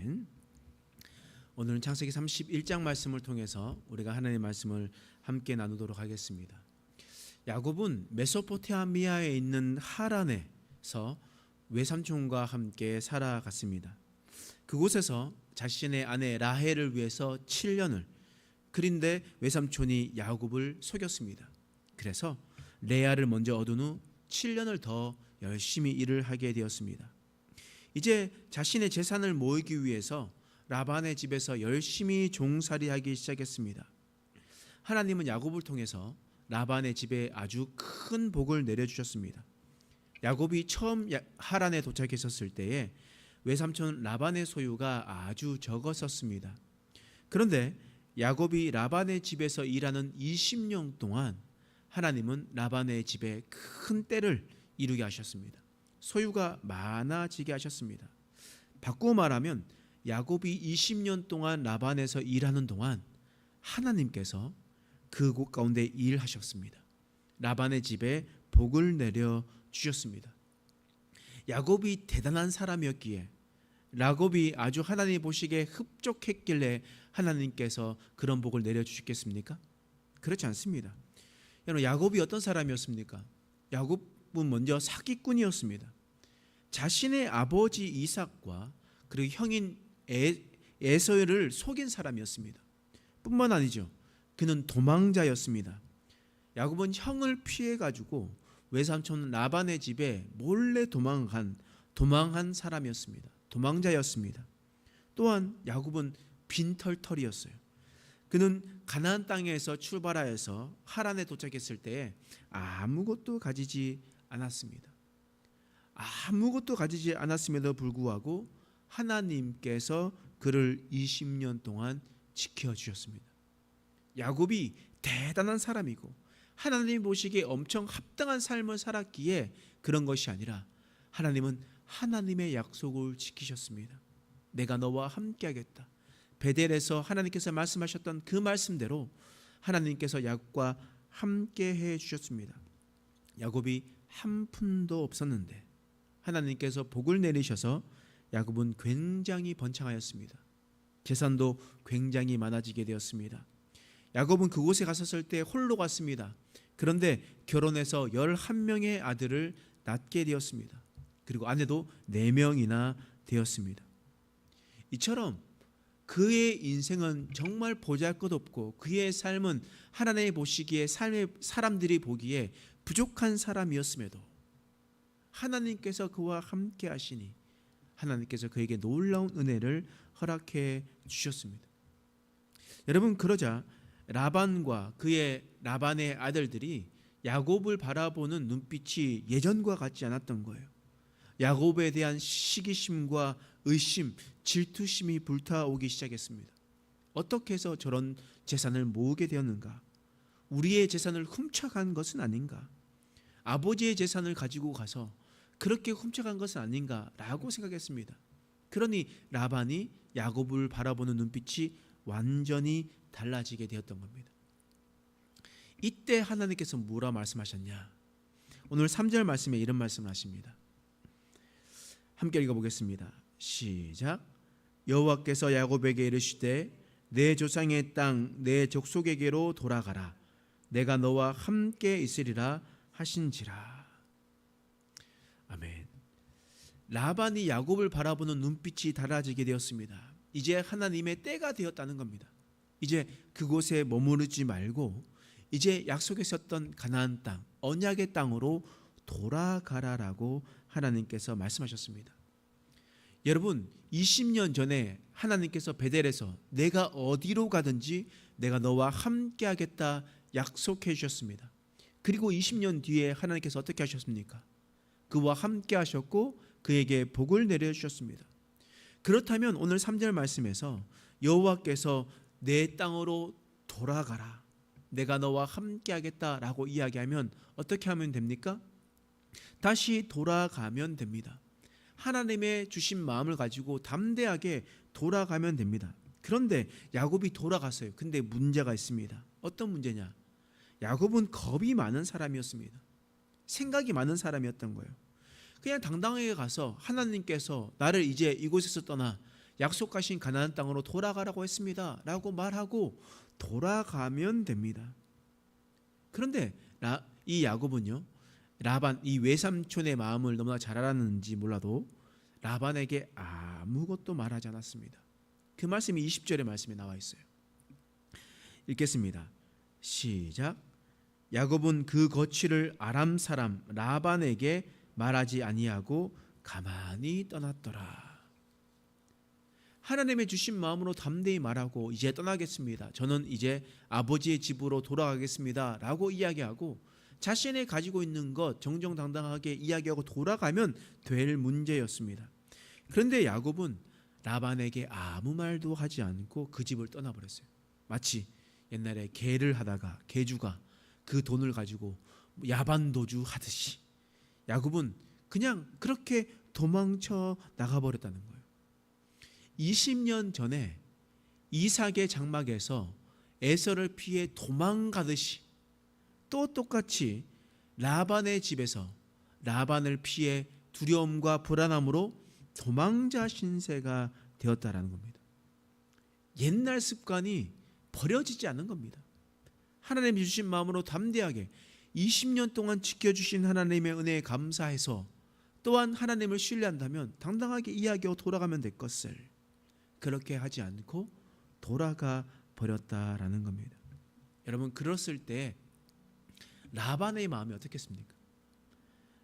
아멘. 오늘은 창세기 31장 말씀을 통해서 우리가 하나님의 말씀을 함께 나누도록 하겠습니다. 야곱은 메소포타미아에 있는 하란에서 외삼촌과 함께 살아갔습니다. 그곳에서 자신의 아내 라헬을 위해서 7년을, 그런데 외삼촌이 야곱을 속였습니다. 그래서 레아를 먼저 얻은 후 7년을 더 열심히 일을 하게 되었습니다. 이제 자신의 재산을 모으기 위해서 라반의 집에서 열심히 종살이하기 시작했습니다. 하나님은 야곱을 통해서 라반의 집에 아주 큰 복을 내려주셨습니다. 야곱이 처음 하란에 도착했었을 때에 외삼촌 라반의 소유가 아주 적었었습니다. 그런데 야곱이 라반의 집에서 일하는 20년 동안 하나님은 라반의 집에 큰 때를 이루게 하셨습니다. 소유가 많아지게 하셨습니다. 바꾸어 말하면 야곱이 20년 동안 라반에서 일하는 동안 하나님께서 그곳 가운데 일하셨습니다. 라반의 집에 복을 내려 주셨습니다. 야곱이 대단한 사람이었기에, 야곱이 아주 하나님 보시기에 흡족했길래 하나님께서 그런 복을 내려 주셨겠습니까? 그렇지 않습니다. 여러분, 야곱이 어떤 사람이었습니까? 야곱은 먼저 사기꾼이었습니다. 자신의 아버지 이삭과 그리고 형인 에서를 속인 사람이었습니다. 뿐만 아니죠, 그는 도망자였습니다. 야곱은 형을 피해 가지고 외삼촌 라반의 집에 몰래 도망한 사람이었습니다. 도망자였습니다. 또한 야곱은 빈털터리였어요. 그는 가나안 땅에서 출발하여서 하란에 도착했을 때에 아무것도 가지지 않았습니다. 아무것도 가지지 않았음에도 불구하고 하나님께서 그를 20년 동안 지켜주셨습니다. 야곱이 대단한 사람이고 하나님 보시기에 엄청 합당한 삶을 살았기에 그런 것이 아니라 하나님은 하나님의 약속을 지키셨습니다. 내가 너와 함께하겠다. 베델에서 하나님께서 말씀하셨던 그 말씀대로 하나님께서 야곱과 함께해 주셨습니다. 야곱이 한 푼도 없었는데 하나님께서 복을 내리셔서 야곱은 굉장히 번창하였습니다. 재산도 굉장히 많아지게 되었습니다. 야곱은 그곳에 갔었을 때 홀로 갔습니다. 그런데 결혼해서 11명의 아들을 낳게 되었습니다. 그리고 아내도 4명이나 되었습니다. 이처럼 그의 인생은 정말 보잘것없고 그의 삶은 하나님이 보시기에 사람들이 보기에 부족한 사람이었음에도 하나님께서 그와 함께 하시니 하나님께서 그에게 놀라운 은혜를 허락해 주셨습니다. 여러분, 그러자 라반과 라반의 아들들이 야곱을 바라보는 눈빛이 예전과 같지 않았던 거예요. 야곱에 대한 시기심과 의심, 질투심이 불타오기 시작했습니다. 어떻게 해서 저런 재산을 모으게 되었는가? 우리의 재산을 훔쳐간 것은 아닌가? 아버지의 재산을 가지고 가서 그렇게 훔쳐간 것은 아닌가라고 생각했습니다. 그러니 라반이 야곱을 바라보는 눈빛이 완전히 달라지게 되었던 겁니다. 이때 하나님께서 뭐라 말씀하셨냐? 오늘 3절 말씀에 이런 말씀을 하십니다. 함께 읽어보겠습니다. 시작. 여호와께서 야곱에게 이르시되 내 조상의 땅 내 족속에게로 돌아가라. 내가 너와 함께 있으리라 하신지라. 아멘. 라반이 야곱을 바라보는 눈빛이 달라지게 되었습니다. 이제 하나님의 때가 되었다는 겁니다. 이제 그곳에 머무르지 말고 이제 약속했었던 가나안 땅, 언약의 땅으로 돌아가라라고 하나님께서 말씀하셨습니다. 여러분, 20년 전에 하나님께서 베델에서 내가 어디로 가든지 내가 너와 함께 하겠다 약속해 주셨습니다. 그리고 20년 뒤에 하나님께서 어떻게 하셨습니까? 그와 함께 하셨고 그에게 복을 내려주셨습니다. 그렇다면 오늘 3절 말씀에서 여호와께서 내 땅으로 돌아가라, 내가 너와 함께 하겠다라고 이야기하면 어떻게 하면 됩니까? 다시 돌아가면 됩니다. 하나님의 주신 마음을 가지고 담대하게 돌아가면 됩니다. 그런데 야곱이 돌아갔어요. 근데 문제가 있습니다. 어떤 문제냐? 야곱은 겁이 많은 사람이었습니다. 생각이 많은 사람이었던 거예요. 그냥 당당하게 가서 하나님께서 나를 이제 이곳에서 떠나 약속하신 가나안 땅으로 돌아가라고 했습니다 라고 말하고 돌아가면 됩니다. 그런데 이 야곱은요, 라반, 이 외삼촌의 마음을 너무나 잘 알았는지 몰라도 라반에게 아무것도 말하지 않았습니다. 그 말씀이 20절의 말씀에 나와 있어요. 읽겠습니다. 시작. 야곱은 그 거취를 아람 사람 라반에게 말하지 아니하고 가만히 떠났더라. 하나님의 주신 마음으로 담대히 말하고 이제 떠나겠습니다. 저는 이제 아버지의 집으로 돌아가겠습니다 라고 이야기하고 자신이 가지고 있는 것 정정당당하게 이야기하고 돌아가면 될 문제였습니다. 그런데 야곱은 라반에게 아무 말도 하지 않고 그 집을 떠나버렸어요. 마치 옛날에 개를 하다가 개주가 그 돈을 가지고 야반도주 하듯이 야곱은 그냥 그렇게 도망쳐 나가버렸다는 거예요. 20년 전에 이삭의 장막에서 에서를 피해 도망가듯이 또 똑같이 라반의 집에서 라반을 피해 두려움과 불안함으로 도망자 신세가 되었다라는 겁니다. 옛날 습관이 버려지지 않는 겁니다. 하나님이 주신 마음으로 담대하게 20년 동안 지켜주신 하나님의 은혜에 감사해서 또한 하나님을 신뢰한다면 당당하게 이야기하고 돌아가면 될 것을 그렇게 하지 않고 돌아가 버렸다라는 겁니다. 여러분, 그랬을 때 라반의 마음이 어떻겠습니까?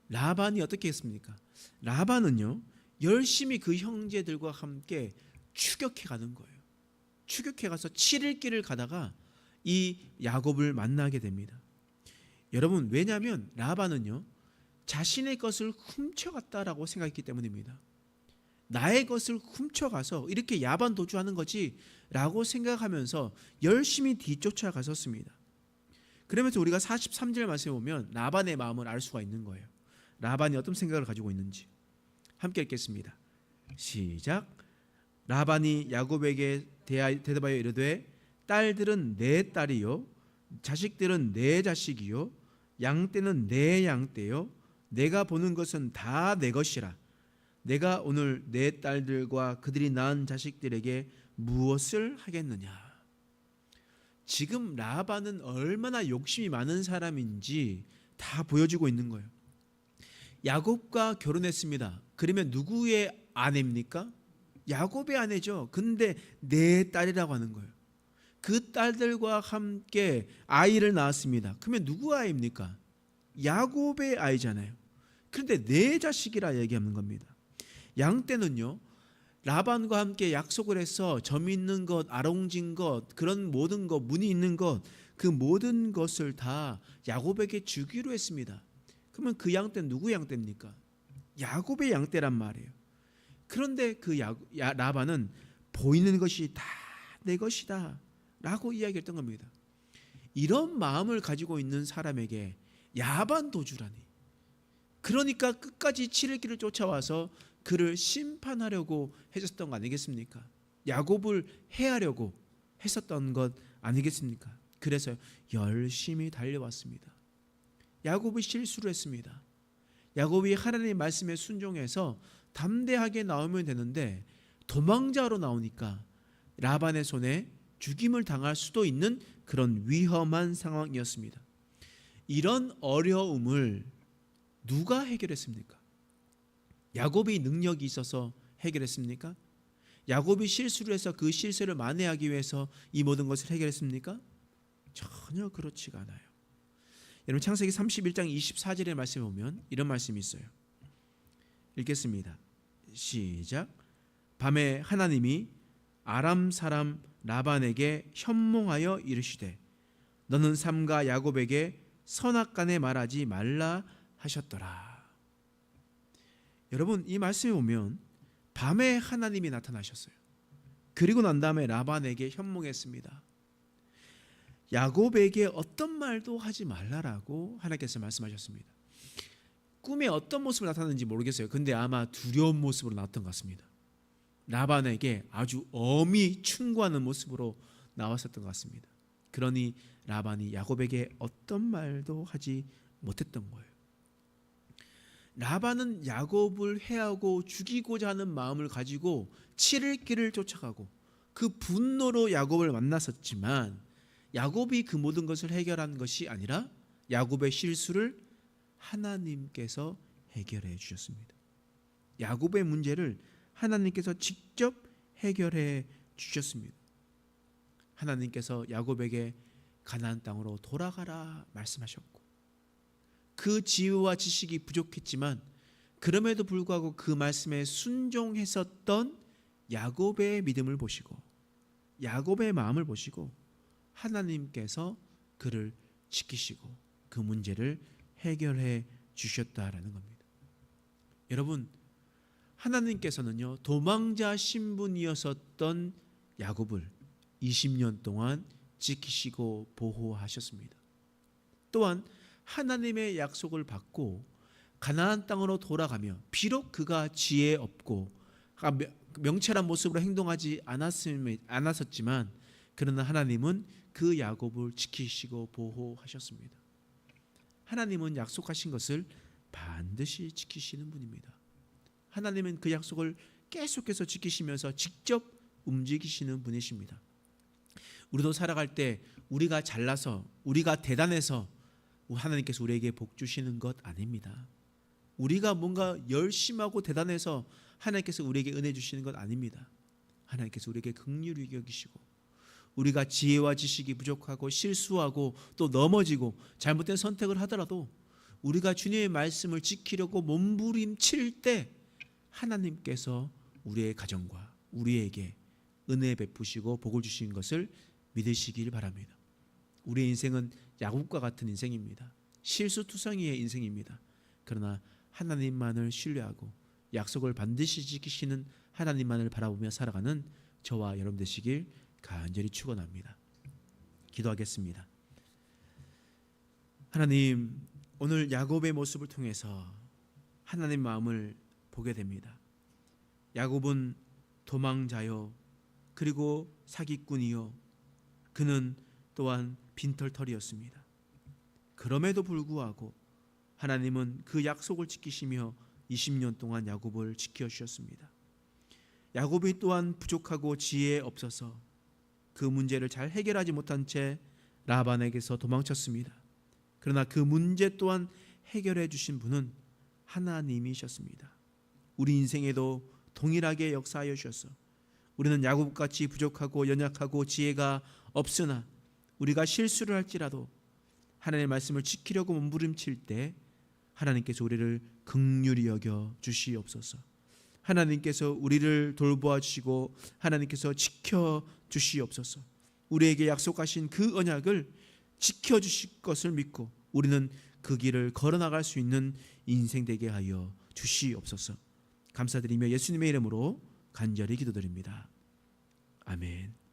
라반이 어떻게 했습니까? 라반은요, 열심히 그 형제들과 함께 추격해 가는 거예요. 추격해 가서 7일 길을 가다가 이 야곱을 만나게 됩니다. 여러분, 왜냐하면 라반은요, 자신의 것을 훔쳐갔다라고 생각했기 때문입니다. 나의 것을 훔쳐가서 이렇게 야반 도주하는 거지 라고 생각하면서 열심히 뒤쫓아갔었습니다. 그러면서 우리가 43절 말씀에 보면 라반의 마음을 알 수가 있는 거예요. 라반이 어떤 생각을 가지고 있는지 함께 읽겠습니다. 시작. 라반이 야곱에게 대답하여 이르되 딸들은 내 딸이요 자식들은 내 자식이요 양떼는 내 양떼요 내가 보는 것은 다 내 것이라. 내가 오늘 내 딸들과 그들이 낳은 자식들에게 무엇을 하겠느냐. 지금 라반은 얼마나 욕심이 많은 사람인지 다 보여주고 있는 거예요. 야곱과 결혼했습니다. 그러면 누구의 아내입니까? 야곱의 아내죠. 근데 내 딸이라고 하는 거예요. 그 딸들과 함께 아이를 낳았습니다. 그러면 누구 아이입니까? 야곱의 아이잖아요. 그런데 내 자식이라 얘기하는 겁니다. 양떼는요, 라반과 함께 약속을 해서 점 있는 것, 아롱진 것, 그런 모든 것, 무늬 있는 것, 그 모든 것을 다 야곱에게 주기로 했습니다. 그러면 그 양떼는 누구 양떼입니까? 야곱의 양떼란 말이에요. 그런데 그 라반은 보이는 것이 다 내 것이다 라고 이야기했던 겁니다. 이런 마음을 가지고 있는 사람에게 야반 도주라니. 그러니까 끝까지 7일 길을 쫓아와서 그를 심판하려고 했었던 거 아니겠습니까? 야곱을 해하려고 했었던 것 아니겠습니까? 그래서 열심히 달려왔습니다. 야곱이 실수를 했습니다. 야곱이 하나님의 말씀에 순종해서 담대하게 나오면 되는데 도망자로 나오니까 라반의 손에 죽임을 당할 수도 있는 그런 위험한 상황이었습니다. 이런 어려움을 누가 해결했습니까? 야곱이 능력이 있어서 해결했습니까? 야곱이 실수를 해서 그 실수를 만회하기 위해서 이 모든 것을 해결했습니까? 전혀 그렇지가 않아요. 여러분, 창세기 31장 24절의 말씀에 보면 이런 말씀이 있어요. 읽겠습니다. 시작. 밤에 하나님이 아람 사람 라반에게 현몽하여 이르시되 너는 삼가 야곱에게 선악간에 말하지 말라 하셨더라. 여러분, 이 말씀에 보면 밤에 하나님이 나타나셨어요. 그리고 난 다음에 라반에게 현몽했습니다. 야곱에게 어떤 말도 하지 말라라고 하나님께서 말씀하셨습니다. 꿈에 어떤 모습으로 나타났는지 모르겠어요. 근데 아마 두려운 모습으로 나왔던 것 같습니다. 라반에게 아주 엄히 충고하는 모습으로 나왔었던 것 같습니다. 그러니 라반이 야곱에게 어떤 말도 하지 못했던 거예요. 라반은 야곱을 해하고 죽이고자 하는 마음을 가지고 치를 길을 쫓아가고 그 분노로 야곱을 만났었지만 야곱이 그 모든 것을 해결한 것이 아니라 야곱의 실수를 하나님께서 해결해 주셨습니다. 야곱의 문제를 하나님께서 직접 해결해 주셨습니다. 하나님께서 야곱에게 가나안 땅으로 돌아가라 말씀하셨고 그 지혜와 지식이 부족했지만 그럼에도 불구하고 그 말씀에 순종했었던 야곱의 믿음을 보시고 야곱의 마음을 보시고 하나님께서 그를 지키시고 그 문제를 해결해 주셨다라는 겁니다. 여러분, 하나님께서는요 도망자 신분이었었던 야곱을 20년 동안 지키시고 보호하셨습니다. 또한 하나님의 약속을 받고 가나안 땅으로 돌아가며 비록 그가 지혜 없고 명철한 모습으로 행동하지 않았었지만 그러나 하나님은 그 야곱을 지키시고 보호하셨습니다. 하나님은 약속하신 것을 반드시 지키시는 분입니다. 하나님은 그 약속을 계속해서 지키시면서 직접 움직이시는 분이십니다. 우리도 살아갈 때 우리가 잘나서 우리가 대단해서 하나님께서 우리에게 복 주시는 것 아닙니다. 우리가 뭔가 열심하고 대단해서 하나님께서 우리에게 은혜 주시는 것 아닙니다. 하나님께서 우리에게 긍휼히 여기시고 우리가 지혜와 지식이 부족하고 실수하고 또 넘어지고 잘못된 선택을 하더라도 우리가 주님의 말씀을 지키려고 몸부림칠 때 하나님께서 우리의 가정과 우리에게 은혜 베푸시고 복을 주신 것을 믿으시길 바랍니다. 우리의 인생은 야곱과 같은 인생입니다. 실수투성이의 인생입니다. 그러나 하나님만을 신뢰하고 약속을 반드시 지키시는 하나님만을 바라보며 살아가는 저와 여러분 되시길 간절히 축원합니다. 기도하겠습니다. 하나님, 오늘 야곱의 모습을 통해서 하나님 마음을 보게 됩니다. 야곱은 도망자요 그리고 사기꾼이요 그는 또한 빈털털이었습니다. 그럼에도 불구하고 하나님은 그 약속을 지키시며 20년 동안 야곱을 지켜주셨습니다. 야곱이 또한 부족하고 지혜 없어서 그 문제를 잘 해결하지 못한 채 라반에게서 도망쳤습니다. 그러나 그 문제 또한 해결해 주신 분은 하나님이셨습니다. 우리 인생에도 동일하게 역사하여 주셔서 우리는 야곱같이 부족하고 연약하고 지혜가 없으나 우리가 실수를 할지라도 하나님의 말씀을 지키려고 몸부림칠 때 하나님께서 우리를 긍휼히 여겨 주시옵소서. 하나님께서 우리를 돌보아 주시고 하나님께서 지켜 주시옵소서. 우리에게 약속하신 그 언약을 지켜 주실 것을 믿고 우리는 그 길을 걸어나갈 수 있는 인생 되게 하여 주시옵소서. 감사드리며 예수님의 이름으로 간절히 기도드립니다. 아멘.